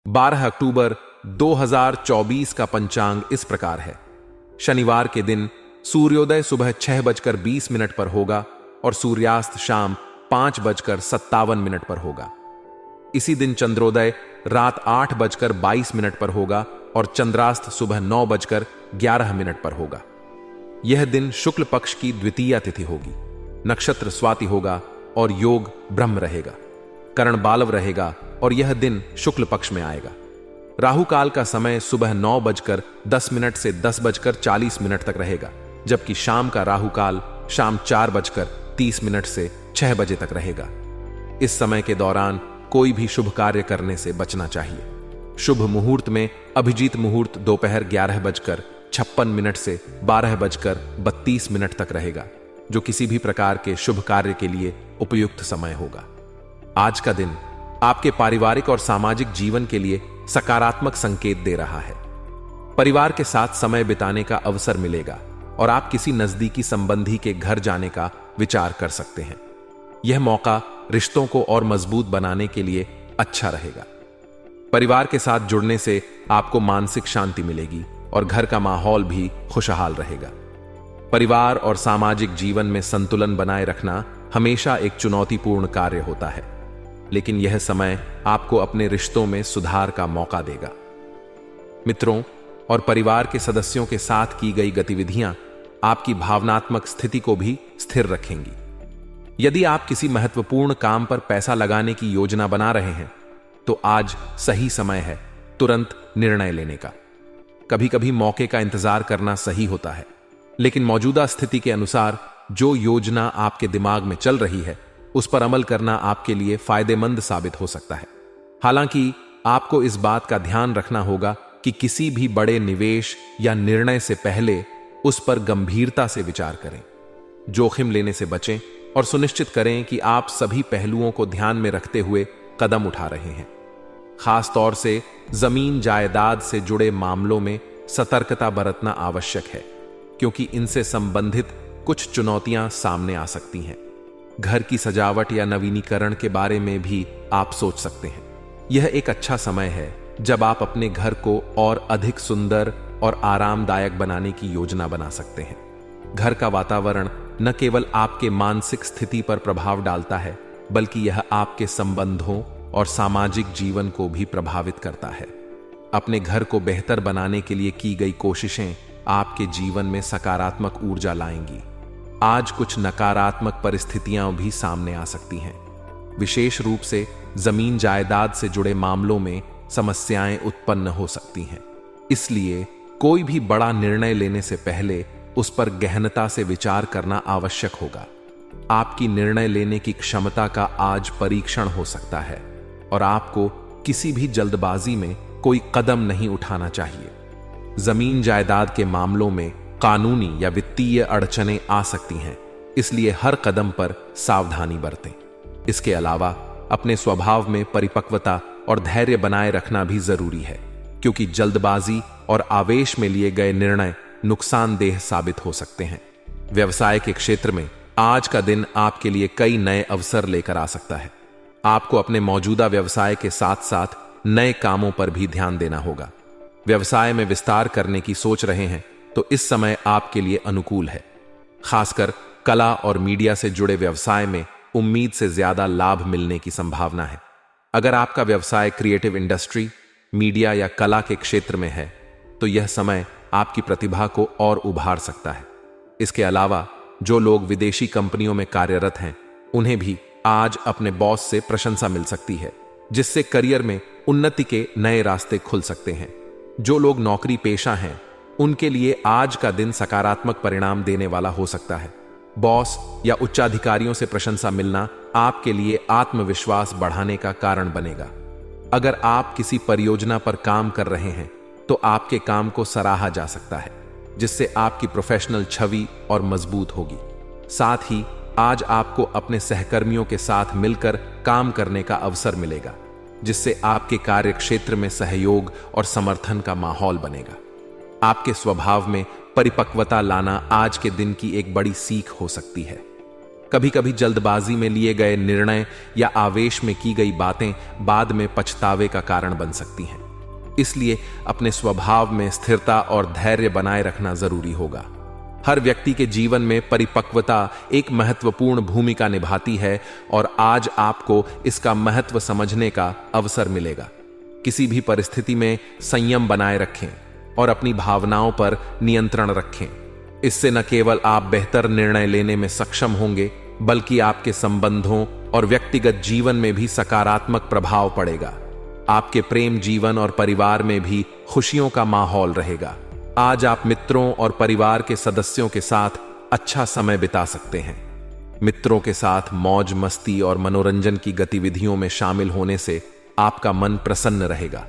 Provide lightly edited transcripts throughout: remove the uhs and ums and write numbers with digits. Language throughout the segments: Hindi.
12 अक्टूबर 2024 का पंचांग इस प्रकार है। शनिवार के दिन सूर्योदय सुबह 6:20 पर होगा और सूर्यास्त शाम 5:57 पर होगा। इसी दिन चंद्रोदय रात 8:22 पर होगा और चंद्रास्त सुबह 9:11 पर होगा। यह दिन शुक्ल पक्ष की द्वितीया तिथि होगी। नक्षत्र स्वाति होगा और योग ब्रह्म रहेगा। करण बालव रहेगा और यह दिन शुक्ल पक्ष में आएगा। राहु काल का समय सुबह 9:10 से 10:40 तक रहेगा, जबकि शाम का राहु काल शाम 4:30 से 6 बजे तक रहेगा। इस समय के दौरान कोई भी शुभ कार्य करने से बचना चाहिए। शुभ मुहूर्त में अभिजीत मुहूर्त दोपहर 11:56 से 12:32 तक रहेगा, जो किसी भी प्रकार के शुभ कार्य के लिए उपयुक्त समय होगा। आज का दिन आपके पारिवारिक और सामाजिक जीवन के लिए सकारात्मक संकेत दे रहा है। परिवार के साथ समय बिताने का अवसर मिलेगा और आप किसी नजदीकी संबंधी के घर जाने का विचार कर सकते हैं। यह मौका रिश्तों को और मजबूत बनाने के लिए अच्छा रहेगा। परिवार के साथ जुड़ने से आपको मानसिक शांति मिलेगी और घर का माहौल भी खुशहाल रहेगा। परिवार और सामाजिक जीवन में संतुलन बनाए रखना हमेशा एक चुनौतीपूर्ण कार्य होता है, लेकिन यह समय आपको अपने रिश्तों में सुधार का मौका देगा। मित्रों और परिवार के सदस्यों के साथ की गई गतिविधियां आपकी भावनात्मक स्थिति को भी स्थिर रखेंगी। यदि आप किसी महत्वपूर्ण काम पर पैसा लगाने की योजना बना रहे हैं, तो आज सही समय है तुरंत निर्णय लेने का। कभी कभी मौके का इंतजार करना सही होता है, लेकिन मौजूदा स्थिति के अनुसार जो योजना आपके दिमाग में चल रही है, उस पर अमल करना आपके लिए फायदेमंद साबित हो सकता है। हालांकि आपको इस बात का ध्यान रखना होगा कि किसी भी बड़े निवेश या निर्णय से पहले उस पर गंभीरता से विचार करें। जोखिम लेने से बचें और सुनिश्चित करें कि आप सभी पहलुओं को ध्यान में रखते हुए कदम उठा रहे हैं। खास तौर से जमीन जायदाद से जुड़े मामलों में सतर्कता बरतना आवश्यक है, क्योंकि इनसे संबंधित कुछ चुनौतियां सामने आ सकती हैं। घर की सजावट या नवीनीकरण के बारे में भी आप सोच सकते हैं। यह एक अच्छा समय है जब आप अपने घर को और अधिक सुंदर और आरामदायक बनाने की योजना बना सकते हैं। घर का वातावरण न केवल आपके मानसिक स्थिति पर प्रभाव डालता है, बल्कि यह आपके संबंधों और सामाजिक जीवन को भी प्रभावित करता है। अपने घर को बेहतर बनाने के लिए की गई कोशिशें आपके जीवन में सकारात्मक ऊर्जा लाएंगी। आज कुछ नकारात्मक परिस्थितियां भी सामने आ सकती हैं। विशेष रूप से जमीन जायदाद से जुड़े मामलों में समस्याएं उत्पन्न हो सकती हैं। इसलिए कोई भी बड़ा निर्णय लेने से पहले उस पर गहनता से विचार करना आवश्यक होगा। आपकी निर्णय लेने की क्षमता का आज परीक्षण हो सकता है और आपको किसी भी जल्दबाजी में कोई कदम नहीं उठाना चाहिए। जमीन जायदाद के मामलों में कानूनी या वित्तीय अड़चनें आ सकती हैं, इसलिए हर कदम पर सावधानी बरतें। इसके अलावा अपने स्वभाव में परिपक्वता और धैर्य बनाए रखना भी जरूरी है, क्योंकि जल्दबाजी और आवेश में लिए गए निर्णय नुकसानदेह साबित हो सकते हैं। व्यवसाय के क्षेत्र में आज का दिन आपके लिए कई नए अवसर लेकर आ सकता है। आपको अपने मौजूदा व्यवसाय के साथ साथ नए कामों पर भी ध्यान देना होगा। व्यवसाय में विस्तार करने की सोच रहे हैं तो इस समय आपके लिए अनुकूल है। खासकर कला और मीडिया से जुड़े व्यवसाय में उम्मीद से ज्यादा लाभ मिलने की संभावना है। अगर आपका व्यवसाय क्रिएटिव इंडस्ट्री, मीडिया या कला के क्षेत्र में है, तो यह समय आपकी प्रतिभा को और उभार सकता है। इसके अलावा जो लोग विदेशी कंपनियों में कार्यरत हैं, उन्हें भी आज अपने बॉस से प्रशंसा मिल सकती है, जिससे करियर में उन्नति के नए रास्ते खुल सकते हैं। जो लोग नौकरी पेशा हैं, उनके लिए आज का दिन सकारात्मक परिणाम देने वाला हो सकता है। बॉस या उच्चाधिकारियों से प्रशंसा मिलना आपके लिए आत्मविश्वास बढ़ाने का कारण बनेगा। अगर आप किसी परियोजना पर काम कर रहे हैं, तो आपके काम को सराहा जा सकता है, जिससे आपकी प्रोफेशनल छवि और मजबूत होगी। साथ ही आज आपको अपने सहकर्मियों के साथ मिलकर काम करने का अवसर मिलेगा, जिससे आपके कार्य क्षेत्र में सहयोग और समर्थन का माहौल बनेगा। आपके स्वभाव में परिपक्वता लाना आज के दिन की एक बड़ी सीख हो सकती है। कभी कभी जल्दबाजी में लिए गए निर्णय या आवेश में की गई बातें बाद में पछतावे का कारण बन सकती हैं। इसलिए अपने स्वभाव में स्थिरता और धैर्य बनाए रखना जरूरी होगा। हर व्यक्ति के जीवन में परिपक्वता एक महत्वपूर्ण भूमिका निभाती है और आज आपको इसका महत्व समझने का अवसर मिलेगा। किसी भी परिस्थिति में संयम बनाए रखें और अपनी भावनाओं पर नियंत्रण रखें। इससे न केवल आप बेहतर निर्णय लेने में सक्षम होंगे, बल्कि आपके संबंधों और व्यक्तिगत जीवन में भी सकारात्मक प्रभाव पड़ेगा। आपके प्रेम जीवन और परिवार में भी खुशियों का माहौल रहेगा। आज आप मित्रों और परिवार के सदस्यों के साथ अच्छा समय बिता सकते हैं। मित्रों के साथ मौज मस्ती और मनोरंजन की गतिविधियों में शामिल होने से आपका मन प्रसन्न रहेगा।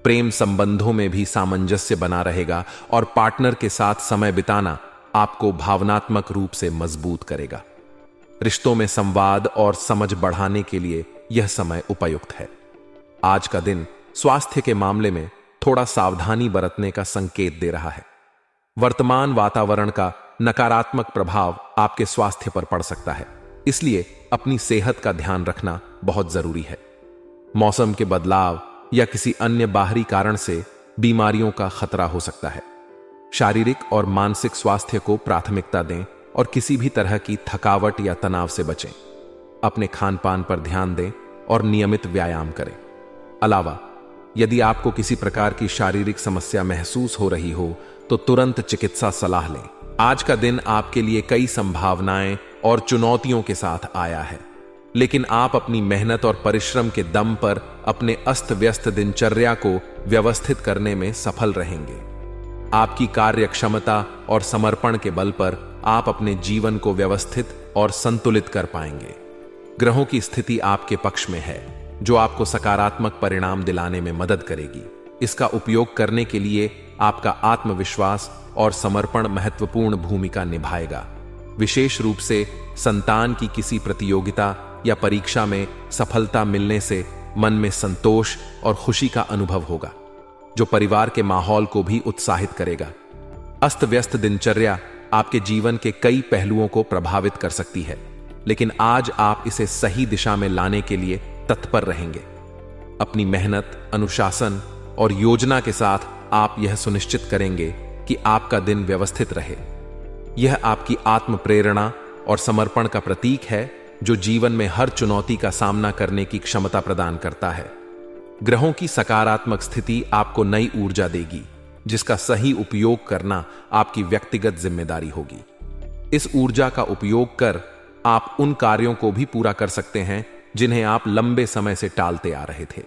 प्रेम संबंधों में भी सामंजस्य बना रहेगा और पार्टनर के साथ समय बिताना आपको भावनात्मक रूप से मजबूत करेगा। रिश्तों में संवाद और समझ बढ़ाने के लिए यह समय उपयुक्त है। आज का दिन स्वास्थ्य के मामले में थोड़ा सावधानी बरतने का संकेत दे रहा है। वर्तमान वातावरण का नकारात्मक प्रभाव आपके स्वास्थ्य पर पड़ सकता है, इसलिए अपनी सेहत का ध्यान रखना बहुत जरूरी है। मौसम के बदलाव या किसी अन्य बाहरी कारण से बीमारियों का खतरा हो सकता है। शारीरिक और मानसिक स्वास्थ्य को प्राथमिकता दें और किसी भी तरह की थकावट या तनाव से बचें। अपने खान पान पर ध्यान दें और नियमित व्यायाम करें। अलावा यदि आपको किसी प्रकार की शारीरिक समस्या महसूस हो रही हो तो तुरंत चिकित्सा सलाह लें। आज का दिन आपके लिए कई संभावनाएं और चुनौतियों के साथ आया है, लेकिन आप अपनी मेहनत और परिश्रम के दम पर अपने अस्त व्यस्त दिनचर्या को व्यवस्थित करने में सफल रहेंगे। आपकी कार्य क्षमता और समर्पण के बल पर आप अपने जीवन को व्यवस्थित और संतुलित कर पाएंगे। ग्रहों की स्थिति आपके पक्ष में है, जो आपको सकारात्मक परिणाम दिलाने में मदद करेगी। इसका उपयोग करने के लिए आपका आत्मविश्वास और समर्पण महत्वपूर्ण भूमिका निभाएगा। विशेष रूप से संतान की किसी प्रतियोगिता या परीक्षा में सफलता मिलने से मन में संतोष और खुशी का अनुभव होगा, जो परिवार के माहौल को भी उत्साहित करेगा। अस्त व्यस्त दिनचर्या आपके जीवन के कई पहलुओं को प्रभावित कर सकती है, लेकिन आज आप इसे सही दिशा में लाने के लिए तत्पर रहेंगे। अपनी मेहनत, अनुशासन और योजना के साथ आप यह सुनिश्चित करेंगे कि आपका दिन व्यवस्थित रहे। यह आपकी आत्म प्रेरणा और समर्पण का प्रतीक है, जो जीवन में हर चुनौती का सामना करने की क्षमता प्रदान करता है। ग्रहों की सकारात्मक स्थिति आपको नई ऊर्जा देगी, जिसका सही उपयोग करना आपकी व्यक्तिगत जिम्मेदारी होगी। इस ऊर्जा का उपयोग कर आप उन कार्यों को भी पूरा कर सकते हैं जिन्हें आप लंबे समय से टालते आ रहे थे।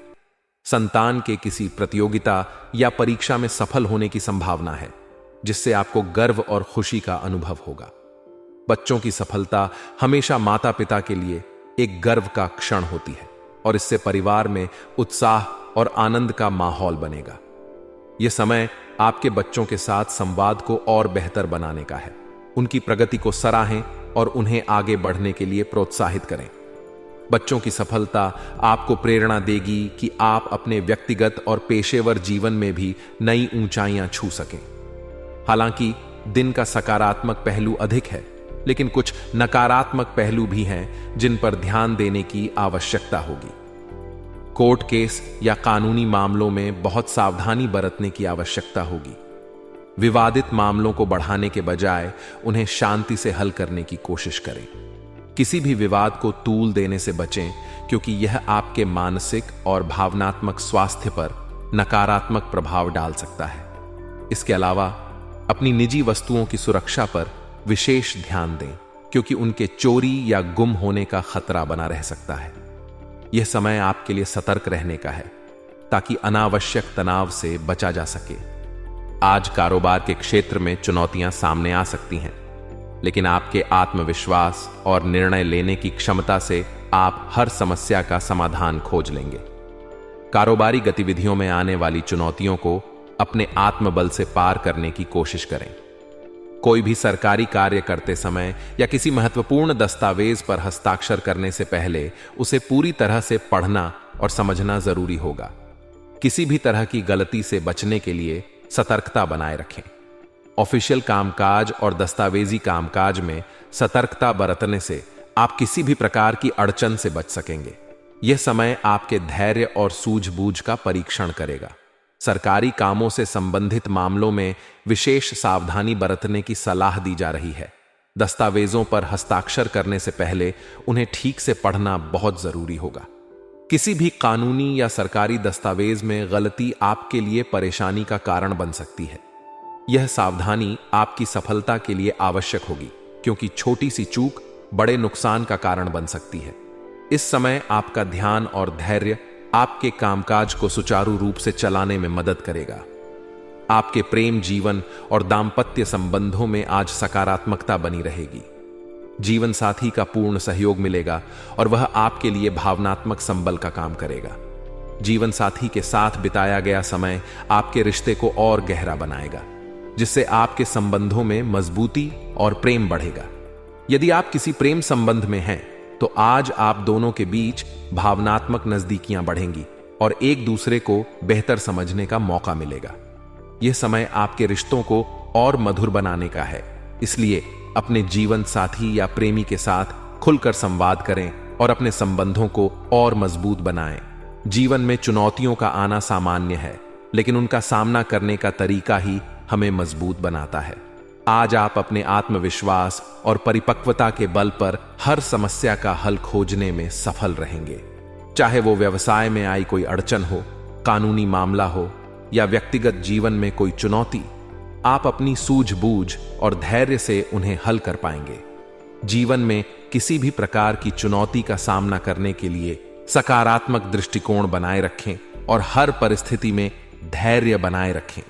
संतान के किसी प्रतियोगिता या परीक्षा में सफल होने की संभावना है, जिससे आपको गर्व और खुशी का अनुभव होगा। बच्चों की सफलता हमेशा माता पिता के लिए एक गर्व का क्षण होती है और इससे परिवार में उत्साह और आनंद का माहौल बनेगा। यह समय आपके बच्चों के साथ संवाद को और बेहतर बनाने का है। उनकी प्रगति को सराहें और उन्हें आगे बढ़ने के लिए प्रोत्साहित करें। बच्चों की सफलता आपको प्रेरणा देगी कि आप अपने व्यक्तिगत और पेशेवर जीवन में भी नई ऊंचाइयां छू सकें। हालांकि दिन का सकारात्मक पहलू अधिक है, लेकिन कुछ नकारात्मक पहलू भी हैं जिन पर ध्यान देने की आवश्यकता होगी। कोर्ट केस या कानूनी मामलों में बहुत सावधानी बरतने की आवश्यकता होगी। विवादित मामलों को बढ़ाने के बजाय उन्हें शांति से हल करने की कोशिश करें। किसी भी विवाद को तूल देने से बचें, क्योंकि यह आपके मानसिक और भावनात्मक स्वास्थ्य पर नकारात्मक प्रभाव डाल सकता है। इसके अलावा अपनी निजी वस्तुओं की सुरक्षा पर विशेष ध्यान दें, क्योंकि उनके चोरी या गुम होने का खतरा बना रह सकता है। यह समय आपके लिए सतर्क रहने का है, ताकि अनावश्यक तनाव से बचा जा सके। आज कारोबार के क्षेत्र में चुनौतियां सामने आ सकती हैं, लेकिन आपके आत्मविश्वास और निर्णय लेने की क्षमता से आप हर समस्या का समाधान खोज लेंगे। कारोबारी गतिविधियों में आने वाली चुनौतियों को अपने आत्मबल से पार करने की कोशिश करें। कोई भी सरकारी कार्य करते समय या किसी महत्वपूर्ण दस्तावेज पर हस्ताक्षर करने से पहले उसे पूरी तरह से पढ़ना और समझना जरूरी होगा। किसी भी तरह की गलती से बचने के लिए सतर्कता बनाए रखें। ऑफिशियल कामकाज और दस्तावेजी कामकाज में सतर्कता बरतने से आप किसी भी प्रकार की अड़चन से बच सकेंगे। यह समय आपके धैर्य और सूझबूझ का परीक्षण करेगा। सरकारी कामों से संबंधित मामलों में विशेष सावधानी बरतने की सलाह दी जा रही है। दस्तावेजों पर हस्ताक्षर करने से पहले उन्हें ठीक से पढ़ना बहुत जरूरी होगा। किसी भी कानूनी या सरकारी दस्तावेज में गलती आपके लिए परेशानी का कारण बन सकती है। यह सावधानी आपकी सफलता के लिए आवश्यक होगी, क्योंकि छोटी सी चूक बड़े नुकसान का कारण बन सकती है। इस समय आपका ध्यान और धैर्य आपके कामकाज को सुचारू रूप से चलाने में मदद करेगा। आपके प्रेम जीवन और दांपत्य संबंधों में आज सकारात्मकता बनी रहेगी। जीवन साथी का पूर्ण सहयोग मिलेगा और वह आपके लिए भावनात्मक संबल का काम करेगा। जीवन साथी के साथ बिताया गया समय आपके रिश्ते को और गहरा बनाएगा, जिससे आपके संबंधों में मजबूती और प्रेम बढ़ेगा। यदि आप किसी प्रेम संबंध में हैं, तो आज आप दोनों के बीच भावनात्मक नजदीकियां बढ़ेंगी और एक दूसरे को बेहतर समझने का मौका मिलेगा। यह समय आपके रिश्तों को और मधुर बनाने का है, इसलिए अपने जीवन साथी या प्रेमी के साथ खुलकर संवाद करें और अपने संबंधों को और मजबूत बनाएं। जीवन में चुनौतियों का आना सामान्य है, लेकिन उनका सामना करने का तरीका ही हमें मजबूत बनाता है। आज आप अपने आत्मविश्वास और परिपक्वता के बल पर हर समस्या का हल खोजने में सफल रहेंगे। चाहे वो व्यवसाय में आई कोई अड़चन हो, कानूनी मामला हो या व्यक्तिगत जीवन में कोई चुनौती, आप अपनी सूझबूझ और धैर्य से उन्हें हल कर पाएंगे। जीवन में किसी भी प्रकार की चुनौती का सामना करने के लिए सकारात्मक दृष्टिकोण बनाए रखें और हर परिस्थिति में धैर्य बनाए रखें।